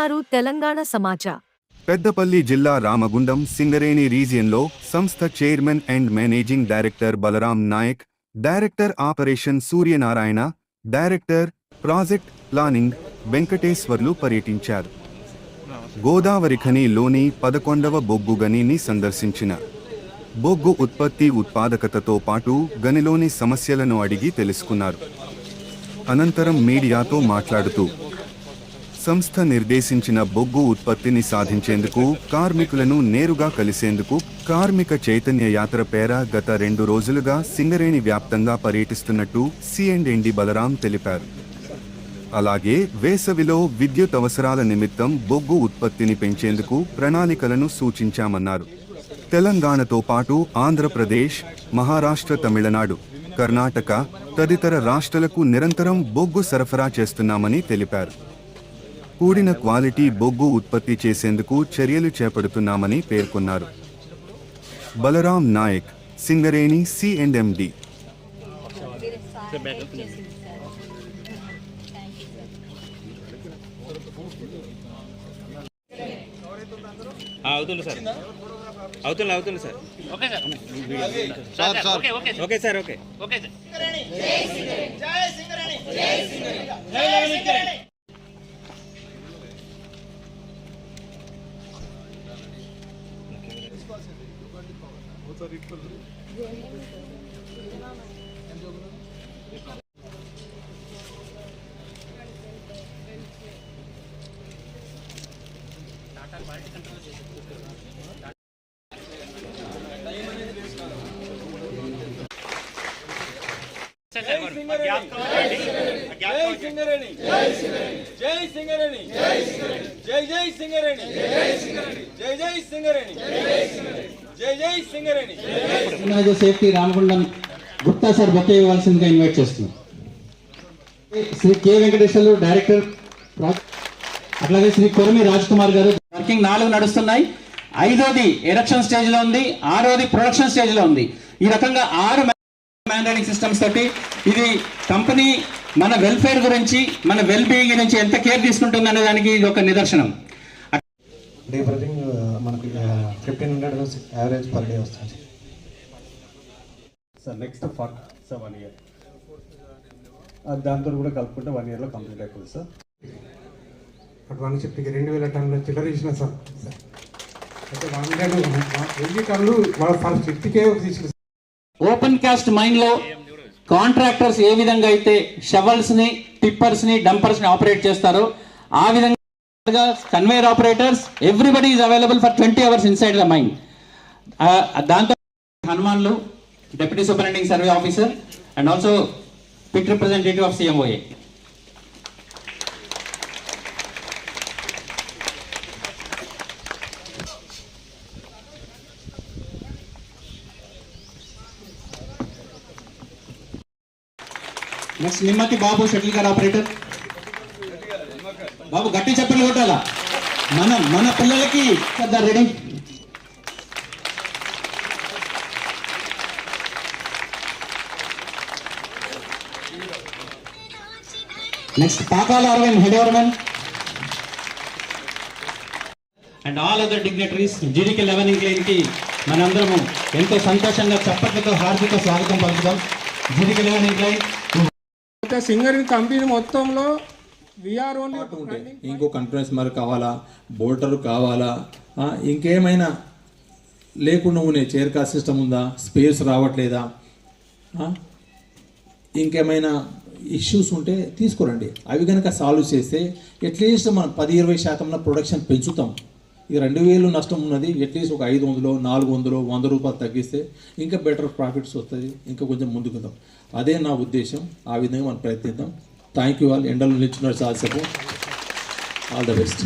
అంటున్నారు తెలంగాణ సమాచార్. పెద్దపల్లి జిల్లా రామగుండం సింగరేణి రీజియన్లో సంస్థ chairman and managing director Balram Naik, director operation Suryanarayana, director project planning Venkateswarlu పర్యటించారు. గోదావరి ఖనిలోని 11వ బొగ్గు గనిని సందర్శించిన బొగ్గు ఉత్పత్తి ఉత్పాదకతతో పాటు గనిలోని సమస్యలను అడిగి తెలుసుకున్నారు. అనంతరం మీడియాతో మాట్లాడుతూ సంస్థ నిర్దేశించిన బొగ్గు ఉత్పత్తిని సాధించేందుకు కార్మికులను నేరుగా కలిసేందుకు కార్మిక చైతన్య యాత్ర పేర గత 2 రోజులుగా సింగరేణి వ్యాప్తంగా పర్యటిస్తున్నట్టు సి&డి బలరాం తెలిపారు. అలాగే వేసవిలో విద్యుత్ అవసరాల నిమిత్తం బొగ్గు ఉత్పత్తిని పెంచేందుకు ప్రణాళికలను సూచించామన్నారు. తెలంగాణతో పాటు ఆంధ్రప్రదేశ్, మహారాష్ట్ర, తమిళనాడు, కర్ణాటక తదితర రాష్ట్రాలకు నిరంతరం బొగ్గు సరఫరా చేస్తున్నామని తెలిపారు. కూడిన క్వాలిటీ బొగ్గు ఉత్పత్తి చేసేందుకు చర్యలు చేపడుతున్నామని పేర్కొన్నారు. బలరాం నాయక్, సింగరేణి సి&డి. అవుతుంది సార్, అవుతుంది sir. Okay sir, okay sir, okay okay sir. Safety Ramagundam Gupta sir bouquet ఇవ్వాల్సిందిగా ఇన్వైట్ చేస్తున్నాం. శ్రీ కె వెంకటేశ్వర్లు డైరెక్టర్, అట్లాగే శ్రీ కొరమి రాజ్ కుమార్ గారు. వర్కింగ్ 4 నడుస్తున్నాయి. 5వది ఎరక్షన్ స్టేజ్ లో ఉంది, 6వది ప్రొడక్షన్ స్టేజ్ లో ఉంది. ఈ రకంగా 6 మ్యానుఫ్యాక్చరింగ్ సిస్టమ్స్ తోటి ఇది కంపెనీ మన వెల్ఫేర్ గురించి, మన వెల్ బీయింగ్ గురించి ఎంత కేర్ తీసుకుంటుంది అనే దానికి ఇది ఒక నిదర్శనం. డే బ్రీతింగ్ మనకి 1500 యావరేజ్ పర్ డే వస్తుంది సార్. నెక్స్ట్ 1 ఇయర్ దాంతో కూడా కలుపుకుంటే 1 ఇయర్లో కంప్లీట్ అయిపోతుంది సార్. బట్ 150కి 2000 టన్నుల చిల్లర ఇచ్చిన సార్. అయితే 1000 టన్నులు వాళ్ళ ఫస్ట్ 50K తీసుకున్నారు. ఓపెన్ కాస్ట్ మైన్ లో కాంట్రాక్టర్స్ ఏ విధంగా అయితే షవల్స్ ని, టిప్పర్స్ ని, డంపర్స్ ని ఆపరేట్ చేస్తారో ఆ విధంగా conveyor operators everybody is available for 20 hours inside the mine. దాంతో హనుమాన్లు, deputy superintending survey officer and also pit representative of CMOA. Next నిమ్మకి బాబు, షటిల్ కార్ ఆపరేటర్. బాబు గట్టి చెప్పలు కొట్టాలా, మన పిల్లలకి ready. Next Pakala Arvind, head overman and all other dignitaries. GDK 11 incline కి మనందరము ఎంతో సంతోషంగా చప్పట్లతో హార్దిక స్వాగతం పలుకుతాం. GDK 11 ఇంక్లైన్ సింగరేణి కంపెనీ మొత్తంలో వీఆర్ ఓన్లీ. ఇంకో కంట్రోల్స్ మరి కావాలా, బోల్టర్ కావాలా, ఇంకేమైనా లేకుండా ఉన్నాయి, చైర్ కార్ సిస్టమ్ ఉందా, స్పేస్ రావట్లేదా, ఇంకేమైనా ఇష్యూస్ ఉంటే తీసుకురండి. అవి కనుక సాల్వ్ చేస్తే అట్లీస్ట్ మనం 10-20% ప్రొడక్షన్ పెంచుతాం. ఈ 2000 నష్టం ఉన్నది, అట్లీస్ట్ ఒక 500, 400, 100 రూపాయలు తగ్గిస్తే ఇంకా బెటర్ ప్రాఫిట్స్ వస్తుంది, ఇంకా కొంచెం ముందుకుందాం. అదే నా ఉద్దేశం. ఆ విధంగా మనం ప్రయత్నిద్దాం. Thank you all. ఎండలు నిల్చున్నారు చాలాసేపు. All the best.